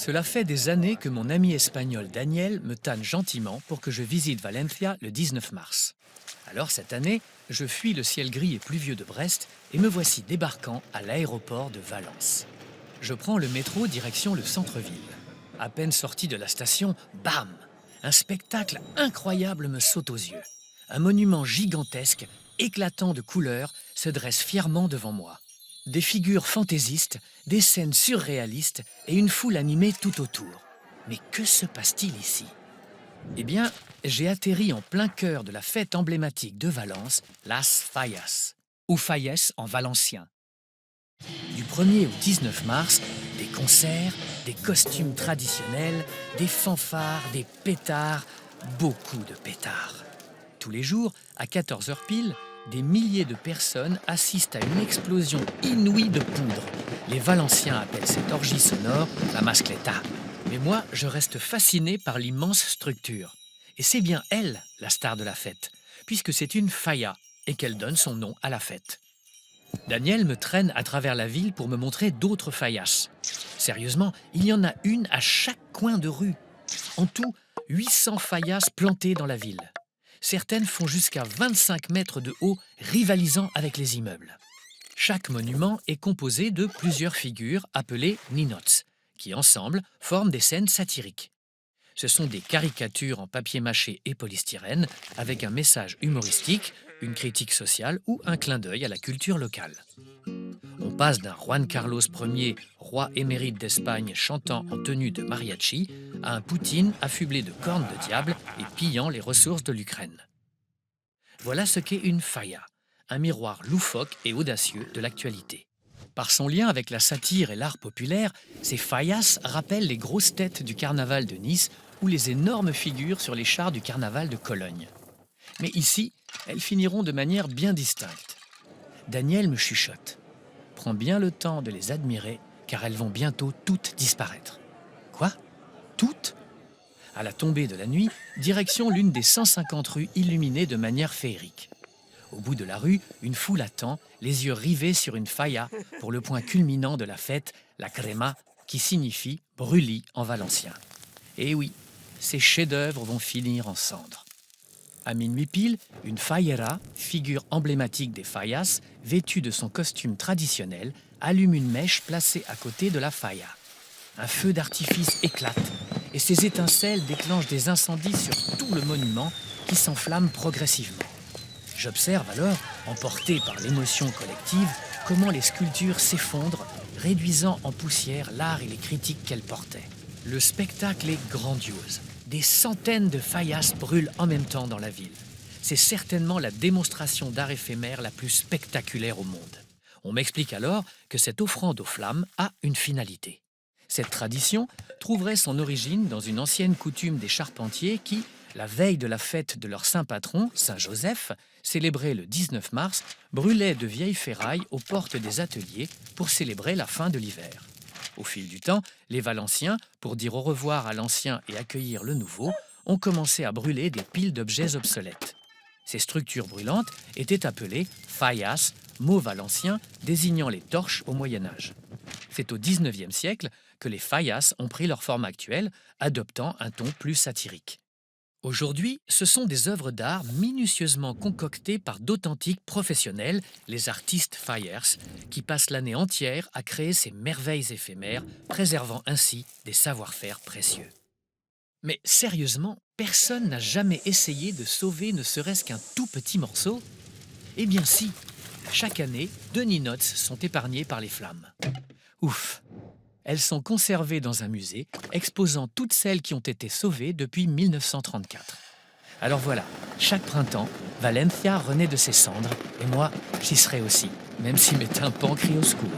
Cela fait des années que mon ami espagnol Daniel me tanne gentiment pour que je visite Valencia le 19 mars. Alors cette année, je fuis le ciel gris et pluvieux de Brest et me voici débarquant à l'aéroport de Valence. Je prends le métro direction le centre-ville. À peine sorti de la station, bam! Un spectacle incroyable me saute aux yeux. Un monument gigantesque, éclatant de couleurs, se dresse fièrement devant moi. Des figures fantaisistes, des scènes surréalistes et une foule animée tout autour. Mais que se passe-t-il ici? Eh bien, j'ai atterri en plein cœur de la fête emblématique de Valence, Las Fallas, ou Falles en valencien. Du 1er au 19 mars, des concerts, des costumes traditionnels, des fanfares, des pétards, beaucoup de pétards. Tous les jours, à 14 heures pile, des milliers de personnes assistent à une explosion inouïe de poudre. Les Valenciens appellent cette orgie sonore la mascleta. Mais moi, je reste fasciné par l'immense structure. Et c'est bien elle, la star de la fête, puisque c'est une falla et qu'elle donne son nom à la fête. Daniel me traîne à travers la ville pour me montrer d'autres fallas. Sérieusement, il y en a une à chaque coin de rue. En tout, 800 fallas plantées dans la ville. Certaines font jusqu'à 25 mètres de haut, rivalisant avec les immeubles. Chaque monument est composé de plusieurs figures appelées ninots, qui ensemble forment des scènes satiriques. Ce sont des caricatures en papier mâché et polystyrène avec un message humoristique, une critique sociale ou un clin d'œil à la culture locale. On passe d'un Juan Carlos Ier, roi émérite d'Espagne chantant en tenue de mariachi, à un Poutine affublé de cornes de diable et pillant les ressources de l'Ukraine. Voilà ce qu'est une falla, un miroir loufoque et audacieux de l'actualité. Par son lien avec la satire et l'art populaire, ces fallas rappellent les grosses têtes du carnaval de Nice ou les énormes figures sur les chars du carnaval de Cologne. Mais ici, elles finiront de manière bien distincte. Daniel me chuchote. Prends bien le temps de les admirer, car elles vont bientôt toutes disparaître. Quoi? Toutes? À la tombée de la nuit, direction l'une des 150 rues illuminées de manière féerique. Au bout de la rue, une foule attend, les yeux rivés sur une falla pour le point culminant de la fête, la crema, qui signifie brûlis en valencien. Et oui, ces chefs-d'œuvre vont finir en cendres. À minuit pile, une fallera, figure emblématique des fallas, vêtue de son costume traditionnel, allume une mèche placée à côté de la falla. Un feu d'artifice éclate et ses étincelles déclenchent des incendies sur tout le monument qui s'enflamme progressivement. J'observe alors, emporté par l'émotion collective, comment les sculptures s'effondrent, réduisant en poussière l'art et les critiques qu'elles portaient. Le spectacle est grandiose. Des centaines de fallas brûlent en même temps dans la ville. C'est certainement la démonstration d'art éphémère la plus spectaculaire au monde. On m'explique alors que cette offrande aux flammes a une finalité. Cette tradition trouverait son origine dans une ancienne coutume des charpentiers qui, la veille de la fête de leur saint patron, Saint Joseph, célébrée le 19 mars, brûlaient de vieilles ferrailles aux portes des ateliers pour célébrer la fin de l'hiver. Au fil du temps, les Valenciens, pour dire au revoir à l'ancien et accueillir le nouveau, ont commencé à brûler des piles d'objets obsolètes. Ces structures brûlantes étaient appelées fallas, mot valencien désignant les torches au Moyen-Âge. C'est au XIXe siècle que les fallas ont pris leur forme actuelle, adoptant un ton plus satirique. Aujourd'hui, ce sont des œuvres d'art minutieusement concoctées par d'authentiques professionnels, les artistes fayers, qui passent l'année entière à créer ces merveilles éphémères, préservant ainsi des savoir-faire précieux. Mais sérieusement, personne n'a jamais essayé de sauver ne serait-ce qu'un tout petit morceau? Eh bien si, chaque année, 2 ninots sont épargnés par les flammes. Ouf! Elles sont conservées dans un musée, exposant toutes celles qui ont été sauvées depuis 1934. Alors voilà, chaque printemps, Valencia renaît de ses cendres, et moi, j'y serai aussi, même si mes tympans crient au secours.